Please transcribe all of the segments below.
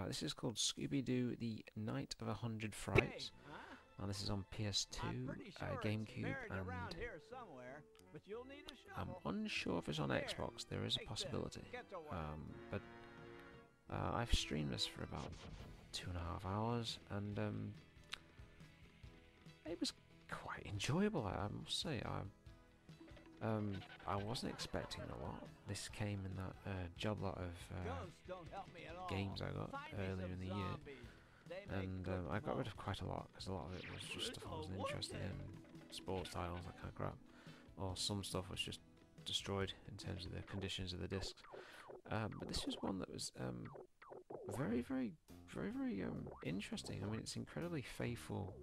This is called Scooby Doo: The Night of 100 Frights. Now this is on PS2, GameCube, and I'm unsure if it's on Xbox. There is a possibility, but I've streamed this for about 2.5 hours, and it was quite enjoyable. I must say, I wasn't expecting a lot. This came in that job lot of games I got earlier in the year, and I got rid of quite a lot because a lot of it was just stuff I wasn't interested in, sports titles, that kind of crap, or some stuff was just destroyed in terms of the conditions of the discs. But this was one that was very, very, very, very interesting. I mean, it's incredibly faithful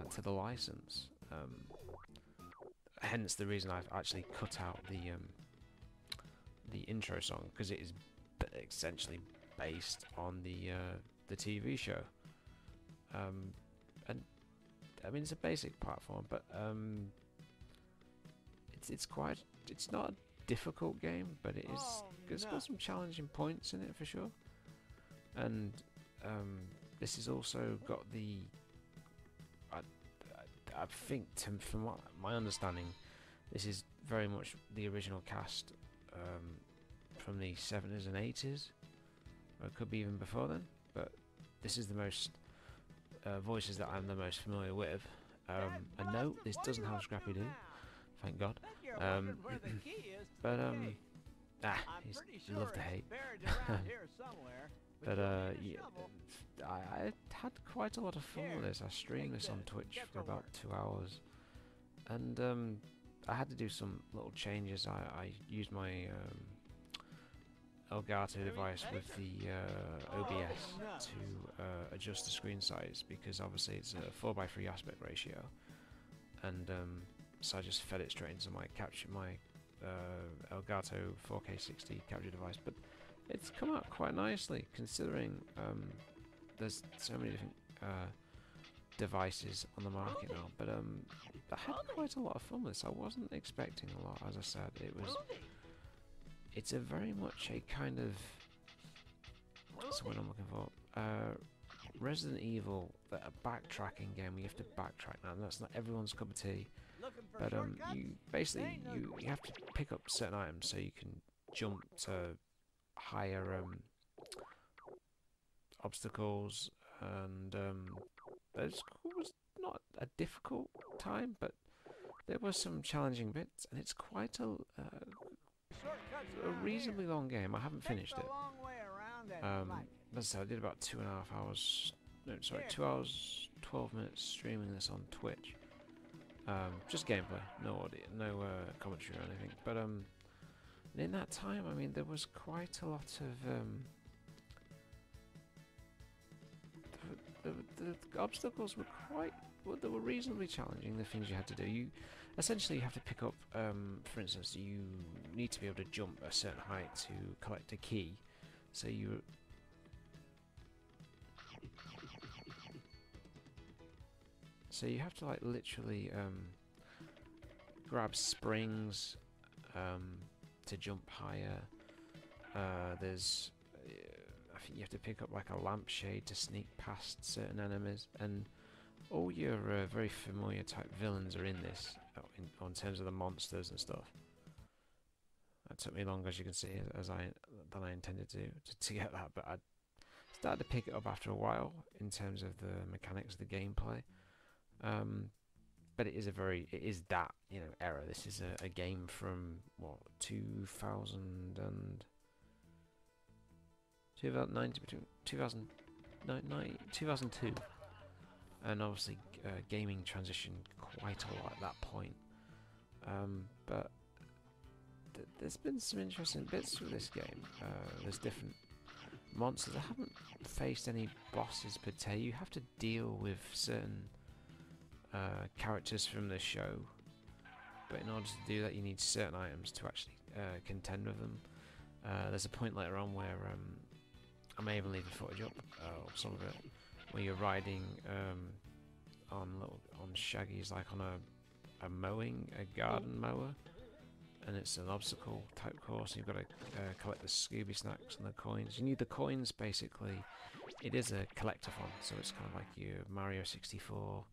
to the license. Hence the reason I've actually cut out the intro song, because it is essentially based on the TV show. And I mean, it's a basic platform, but it's not a difficult game, but it's got some challenging points in it for sure. And this has also got the I think, from my understanding, this is very much the original cast from the 70s and 80s, or it could be even before then, but this is the most voices that I'm the most familiar with. And no, this doesn't have Scrappy Doo, thank God. But you love to hate. But yeah, I had quite a lot of fun with this. I streamed this on Twitch for about 2 hours, and I had to do some little changes. I used my Elgato device with the OBS to adjust the screen size, because obviously it's a 4:3 aspect ratio, and so I just fed it straight into my Elgato 4K 60 capture device. But it's come out quite nicely, considering there's so many different devices on the market now. But I had quite a lot of fun with this. I wasn't expecting a lot, as I said. It's a very much a kind of, what's the word I'm looking for? Resident Evil, a backtracking game where you have to backtrack. Now, that's not everyone's cup of tea, but you basically you have to pick up certain items so you can jump to higher obstacles, and it was not a difficult time, but there were some challenging bits, and it's quite a reasonably long game. I haven't finished it. As I said, I did about 2.5 hours. No, sorry, 2 hours 12 minutes streaming this on Twitch. Just gameplay, no audio, no commentary or anything. But in that time, I mean, there was quite a lot of the obstacles were they were reasonably challenging. The things you had to do, you essentially have to pick up. For instance, you need to be able to jump a certain height to collect a key. So you have to, like, literally grab springs to jump higher. There's I think you have to pick up like a lampshade to sneak past certain enemies, and all your very familiar type villains are in this, in terms of the monsters and stuff. That took me longer, as you can see, than I intended to get that, but I started to pick it up after a while in terms of the mechanics of the gameplay. But it is that, era. This is a game from what, 2002, and obviously gaming transitioned quite a lot at that point. But there's been some interesting bits with this game. There's different monsters. I haven't faced any bosses per se. You have to deal with certain characters from the show, but in order to do that, you need certain items to actually contend with them. There's a point later on where I may even leave the footage up, or some of it, where you're riding on Shaggy's, like on a garden mower, and it's an obstacle type course. And you've got to collect the Scooby snacks and the coins. You need the coins basically. It is a collectathon, so it's kind of like your Mario 64,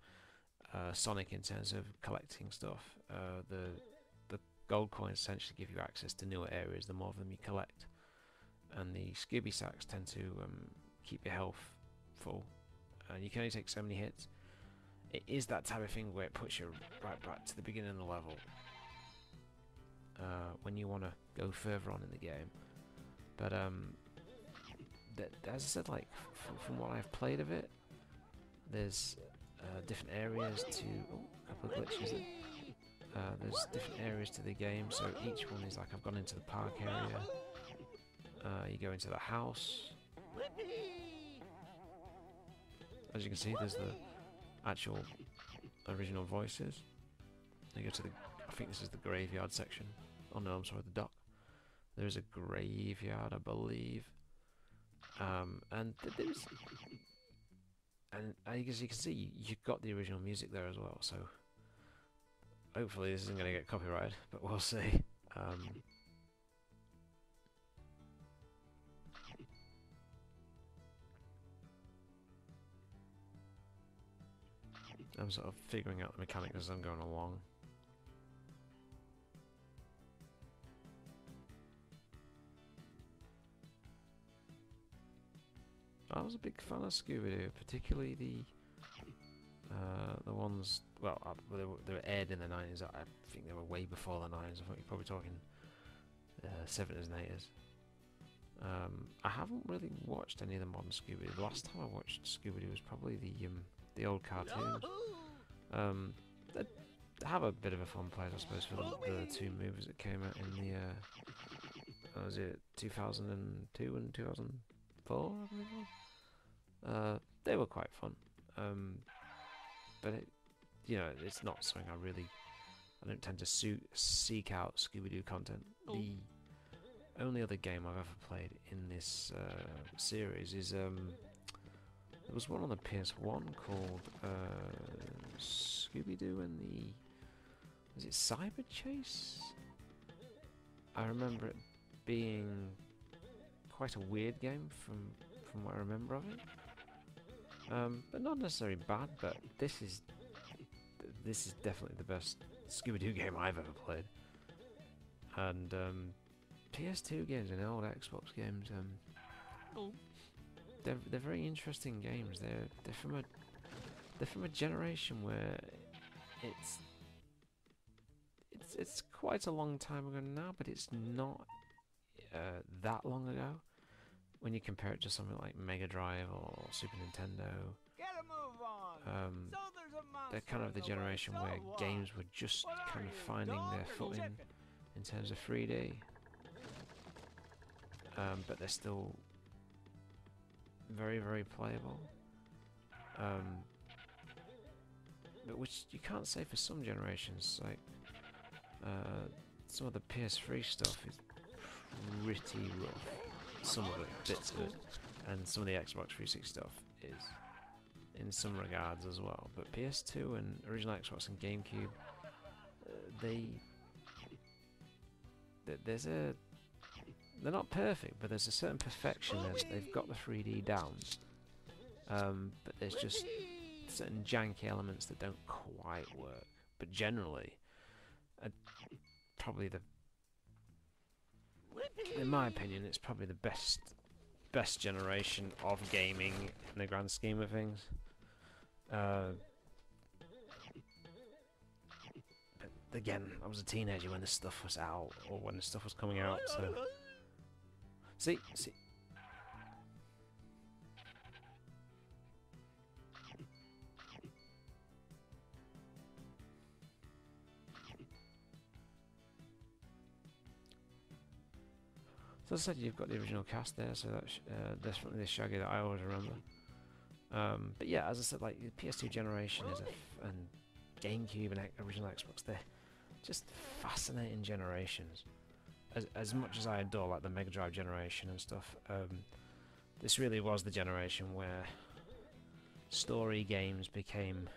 Sonic in terms of collecting stuff. The gold coins essentially give you access to newer areas the more of them you collect, and the Scooby sacks tend to keep your health full. You can only take so many hits. It is that type of thing where it puts you right back to the beginning of the level when you want to go further on in the game. But as I said, like from what I've played of it, there's different areas to a couple of glitches. There's different areas to the game, so each one is like I've gone into the park area. You go into the house. As you can see, there's the actual original voices. You go to the, I think this is the graveyard section. Oh no, I'm sorry, the dock. There is a graveyard, I believe. And there's, and as you can see, you've got the original music there as well. So hopefully this isn't going to get copyrighted, but we'll see. I'm sort of figuring out the mechanics as I'm going along. I was a big fan of Scooby Doo, particularly the ones. Well, they were aired in the 90s. I think they were way before the 90s. I think you're probably talking 70s and 80s. I haven't really watched any of the modern Scooby Doo. The last time I watched Scooby Doo was probably the old cartoon. They have a bit of a fun place, I suppose, for the two movies that came out in the was it 2002 and 2004, I believe it was. They were quite fun, but it's not something I don't tend to seek out Scooby Doo content. The only other game I've ever played in this series is there was one on the PS1 called Scooby Doo and was it Cyber Chase? I remember it being quite a weird game from what I remember of it. But not necessarily bad, but this is definitely the best Scooby Doo game I've ever played. And PS2 games and old Xbox games, they're very interesting games. They're from a generation where it's quite a long time ago now, but it's not that long ago when you compare it to something like Mega Drive or Super Nintendo. They're kind of the generation where games were just kind of finding their footing in terms of 3D, but they're still very, very playable. But which you can't say for some generations. Like some of the PS3 stuff is pretty rough. Some of it, bits of it, and some of the Xbox 360 stuff is in some regards as well. But PS2 and original Xbox and GameCube, they're not perfect, but there's a certain perfection there. They've got the 3D down, but there's just certain janky elements that don't quite work. But generally, probably in my opinion, it's probably the best generation of gaming in the grand scheme of things. But again, I was a teenager when this stuff was out, or when this stuff was coming out, so see. So as I said, you've got the original cast there, so that's definitely the Shaggy that I always remember. But yeah, as I said, like the PS2 generation and GameCube and original Xbox, they're just fascinating generations. As much as I adore like the Mega Drive generation and stuff, this really was the generation where story games became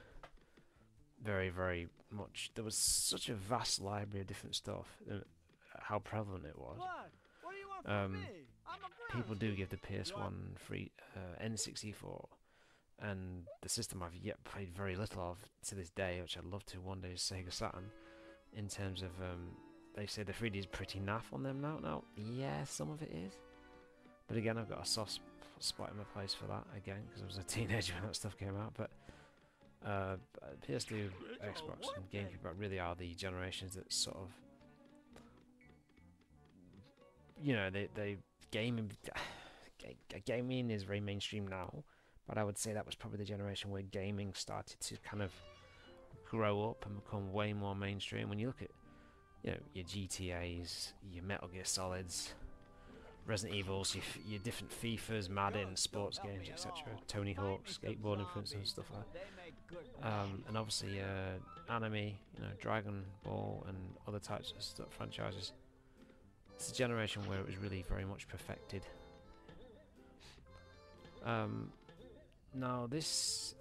very, very much. There was such a vast library of different stuff. how prevalent it was. What do you want from me? I'm a People grown. do give the PS1 free N64, and the system I've yet played very little of to this day, which I'd love to one day, is Sega Saturn. In terms of, they say the 3D is pretty naff on them now. Now, yeah, some of it is, but again, I've got a soft spot in my place for that again because I was a teenager when that stuff came out. But PS2, Xbox, and GameCube really are the generations that sort of, you know, they gaming gaming is very mainstream now, but I would say that was probably the generation where gaming started to kind of grow up and become way more mainstream. When you look at, you know, your GTA's, your Metal Gear Solids, Resident Evils, your different FIFAs, Madden, sports games, etc. Tony Hawk, skateboarding, for instance, stuff like that. And obviously anime, you know, Dragon Ball and other types of stuff, franchises. It's a generation where it was really very much perfected. Now this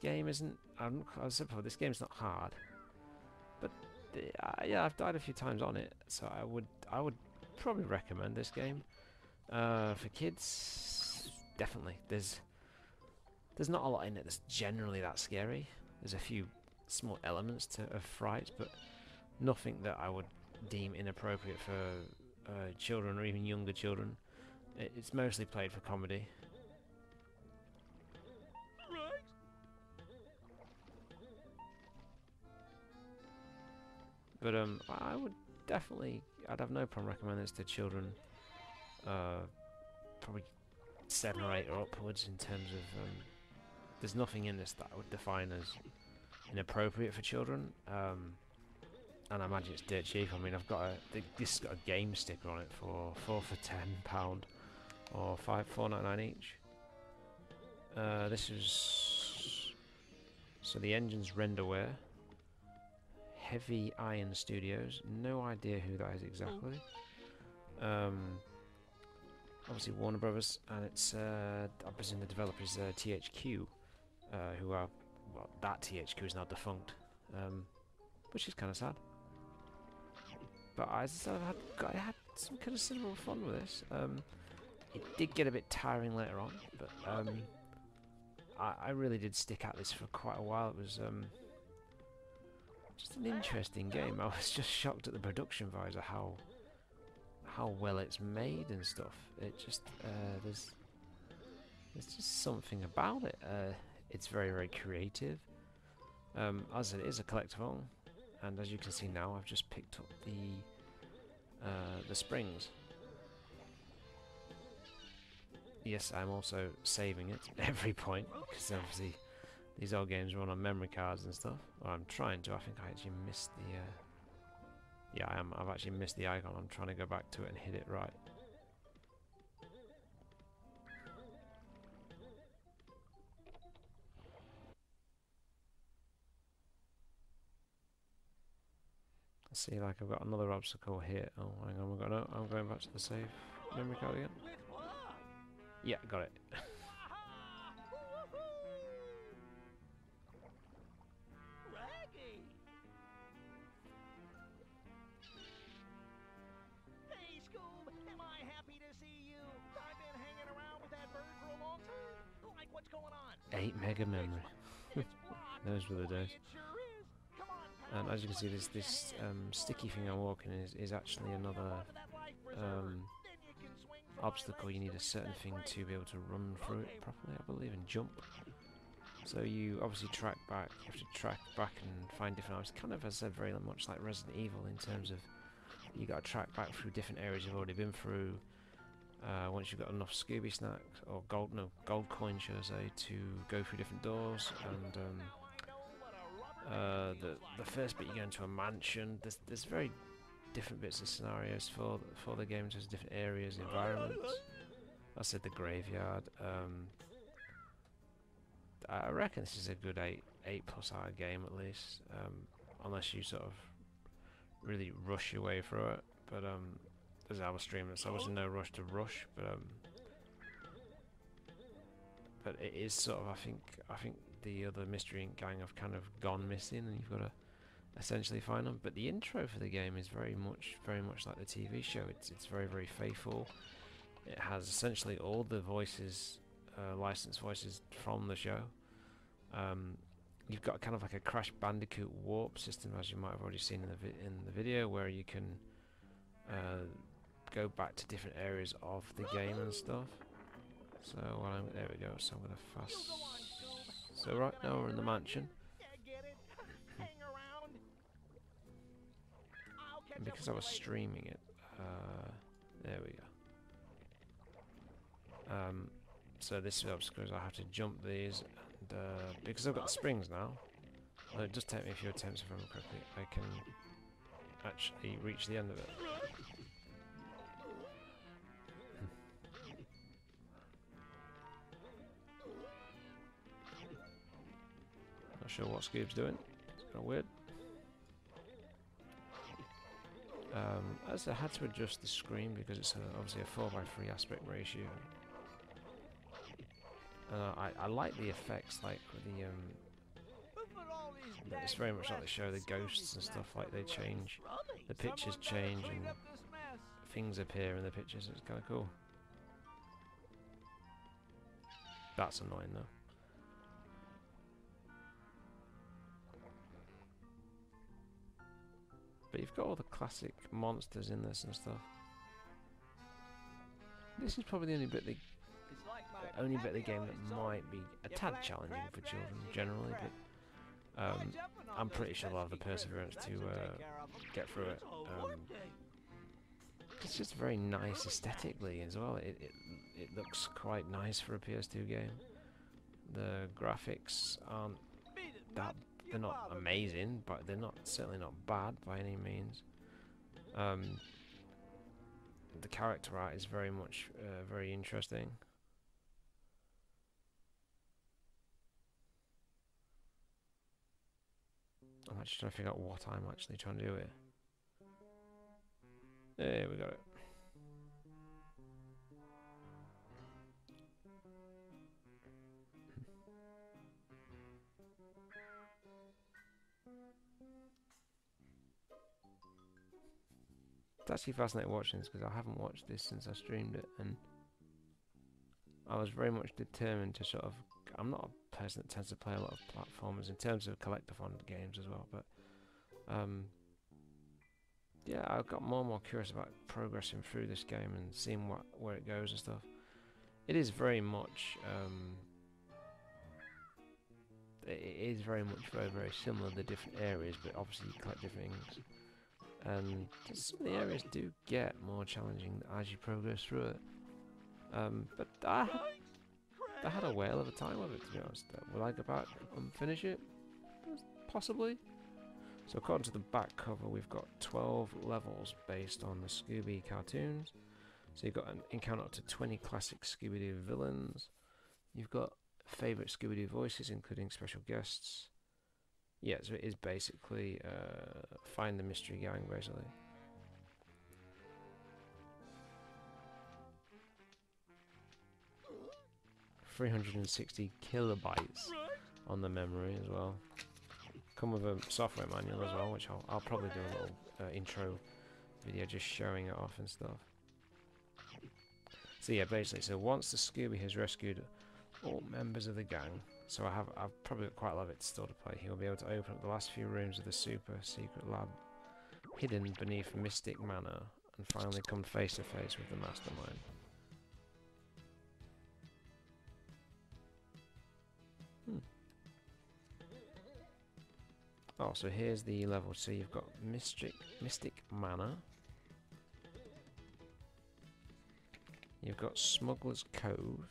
game isn't. I said before, this game's not hard, but yeah, I've died a few times on it, so I would probably recommend this game for kids. Definitely, there's not a lot in it that's generally that scary. There's a few small elements of fright, but nothing that I would deem inappropriate for children or even younger children. It's mostly played for comedy. But I would definitely, I'd have no problem recommending this to children, probably 7 or 8 or upwards. In terms of, there's nothing in this that I would define as inappropriate for children. And I imagine it's dirt cheap. I mean, this has got a game sticker on it for £4 or £4.99 each. This is, so the engine's Renderware. Heavy Iron Studios. No idea who that is exactly. Obviously Warner Brothers, and it's I presume the developer is THQ, who are, well, that THQ is now defunct, which is kind of sad. But as I said, I had some considerable fun with this. It did get a bit tiring later on, but I really did stick at this for quite a while. It was just an interesting game. I was just shocked at the production values of how well it's made and stuff. It just there's just something about it. It's very, very creative. As it is a collectible, and as you can see now, I've just picked up the springs. Yes, I'm also saving it at every point, because obviously these old games run on memory cards and stuff. Or I'm trying to. I think I actually missed the... yeah, I am. I've actually missed the icon. I'm trying to go back to it and hit it right. I see, like, I've got another obstacle here. Oh, hang on. I'm going back to the save memory card again. Yeah, got it. Hey, Scoob, am I happy to see you? I've been hanging around with that bird for a long time. Like, what's going on? 8 mega memory. Those were the days. It sure is. Come on, And as you can see, this sticky thing I'm walking is actually another obstacle. You need a certain thing to be able to run through it properly, I believe, and jump. So you obviously track back. You have to track back and find different items. Kind of, as I said, very much like Resident Evil in terms of you got to track back through different areas you've already been through. Once you've got enough Scooby snacks or gold coins, should I say, to go through different doors. And the first bit, you go into a mansion. There's very different bits of scenarios for the game. There's different areas, environments. I said the graveyard. I reckon this is a good 8+ hour game at least, unless you sort of really rush your way through it. But as I was streaming, so I was in no rush to rush. But it is sort of, I think the other Mystery Inc. gang have kind of gone missing, and you've got to essentially find them. But the intro for the game is very much like the TV show. It's very, very faithful. It has essentially all the voices, licensed voices from the show. You've got kind of like a Crash Bandicoot warp system, as you might have already seen in the video, where you can go back to different areas of the game and stuff. So there we go. So I'm gonna fast. So right now we're in the mansion. And because I was streaming it, there we go. So this helps because I have to jump these, and because I've got the springs now, although it does take me a few attempts if I'm quickly, I can actually reach the end of it. Not sure what Scoob's doing. It's kind of weird. As I had to adjust the screen because it's obviously a 4:3 aspect ratio. I like the effects, like with the it's very much like they show the ghosts and stuff, like they change, the pictures change and things appear in the pictures. It's kind of cool. That's annoying though. But you've got all the classic monsters in this and stuff. This is probably the only bit of the game that might be a tad challenging for children generally, but I'm pretty sure they'll have the perseverance to get through it. It's just very nice aesthetically as well. It looks quite nice for a PS2 game. The graphics aren't that. They're not amazing, but they're certainly not bad by any means. The character art is very much very interesting. I'm actually trying to figure out what I'm actually trying to do here. There we got it. It's actually fascinating watching this because I haven't watched this since I streamed it, and I was very much determined to sort of. I'm not a person that tends to play a lot of platformers in terms of collectathon games as well, but yeah, I got more and more curious about progressing through this game and seeing where it goes and stuff. It is very much very, very similar to the different areas, but obviously you collect different things. And some of the areas do get more challenging as you progress through it. But I had a whale of a time with it, to be honest. Will I go back and finish it? Possibly. So according to the back cover, we've got 12 levels based on the Scooby cartoons. So you've got an encounter up to 20 classic Scooby Doo villains. You've got favourite Scooby Doo voices, including special guests. Yeah, so it is basically find the mystery gang, basically. $360 kilobytes on the memory as well. Come with a software manual as well, which I'll probably do a little intro video just showing it off and stuff. So yeah, basically, so once the Scooby has rescued all members of the gang, so I've probably got quite a lot of it still to play. He'll be able to open up the last few rooms of the super secret lab hidden beneath Mystic Manor and finally come face to face with the mastermind. Oh, so here's the level. So you've got Mystic Manor. You've got Smuggler's Cove.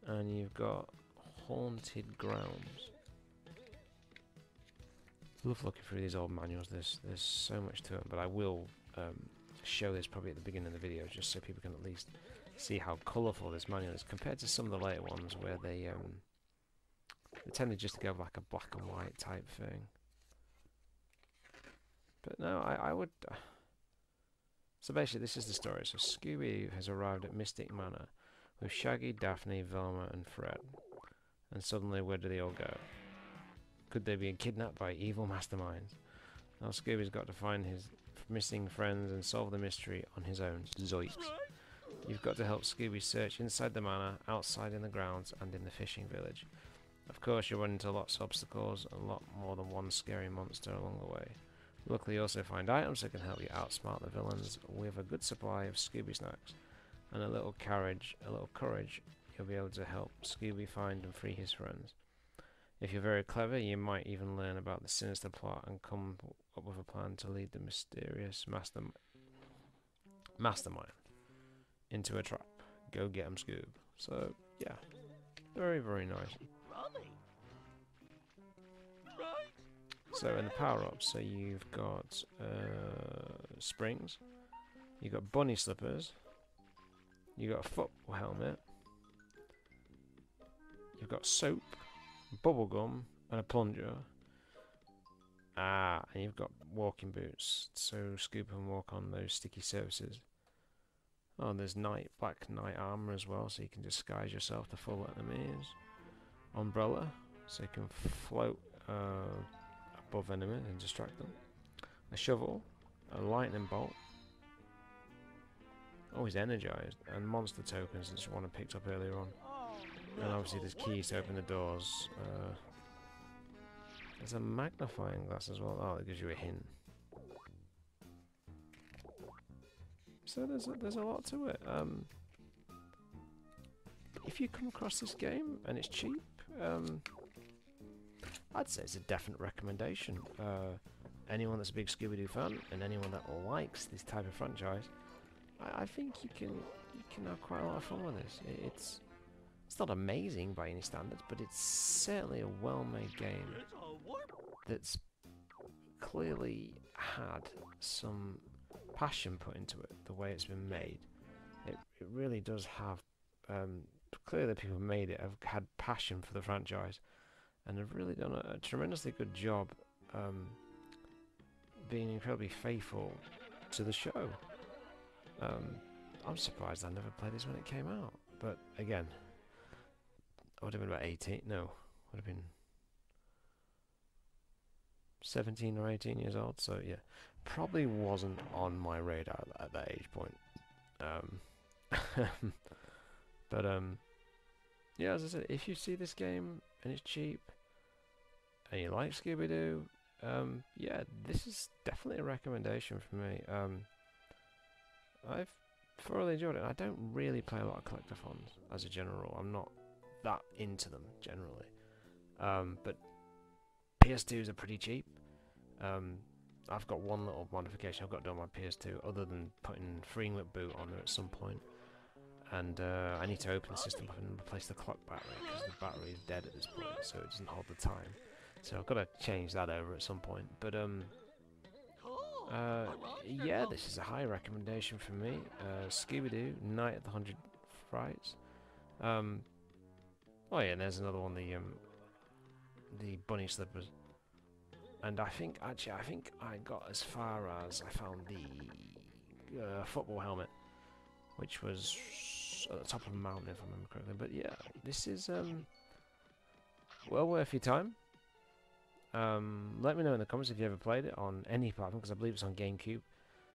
And you've got Haunted Grounds. Love looking through these old manuals. There's so much to it, but I will show this probably at the beginning of the video, just so people can at least see how colourful this manual is compared to some of the later ones where they tended just to go like a black and white type thing. But no, I would. So basically, this is the story. So Scooby has arrived at Mystic Manor with Shaggy, Daphne, Velma, and Fred. And suddenly, where do they all go? Could they be kidnapped by evil masterminds? Now Scooby's got to find his missing friends and solve the mystery on his own. Zoids. You've got to help Scooby search inside the manor, outside in the grounds, and in the fishing village. Of course, you'll run into lots of obstacles, and a lot more than one scary monster along the way. Luckily, you also find items that can help you outsmart the villains with a good supply of Scooby snacks. And a little courage, you'll be able to help Scooby find and free his friends. If you're very clever, you might even learn about the sinister plot and come up with a plan to lead the mysterious mastermind into a trap. Go get him, Scoob. So, yeah. Very, very nice. So, in the power-ups, so you've got springs, you've got bunny slippers, you've got a football helmet, you've got soap, bubblegum, and a plunger. And you've got walking boots, so Scoob can walk on those sticky surfaces. Oh, and there's black knight armor as well, so you can disguise yourself to fool enemies. Umbrella, so you can float above enemies and distract them. A shovel, a lightning bolt. Always energized, and monster tokens, that's one I picked up earlier on. And obviously there's keys to open the doors. There's a magnifying glass as well. Oh, it gives you a hint. So there's a lot to it. If you come across this game and it's cheap, I'd say it's a definite recommendation. Anyone that's a big Scooby Doo fan and anyone that likes this type of franchise, I think you can have quite a lot of fun with this. It's not amazing by any standards, but it's certainly a well-made game that's clearly had some passion put into it, the way it's been made. It really does have, clearly the people who made it have had passion for the franchise and have really done a tremendously good job being incredibly faithful to the show. I'm surprised I never played this when it came out, but again, I would have been about 18, no, would have been 17 or 18 years old, so yeah, probably wasn't on my radar at that age point. But yeah, as I said, if you see this game and it's cheap and you like Scooby Doo, yeah, this is definitely a recommendation for me. I've thoroughly enjoyed it. I don't really play a lot of collectathons as a general rule. I'm not that into them generally, but PS2s are pretty cheap. I've got one little modification I've got to do on my PS2 other than putting freeing whip boot on there at some point, and I need to open the system up and replace the clock battery because the battery is dead at this point, so it doesn't hold the time. So I've got to change that over at some point. But yeah, this is a high recommendation for me. Scooby Doo, Night of the 100 Frights. Oh yeah, and there's another one, the bunny slippers. And I think I got as far as I found the football helmet, which was at the top of a mountain if I remember correctly. But yeah, this is well worth your time. Let me know in the comments if you ever played it on any platform, because I believe it's on GameCube.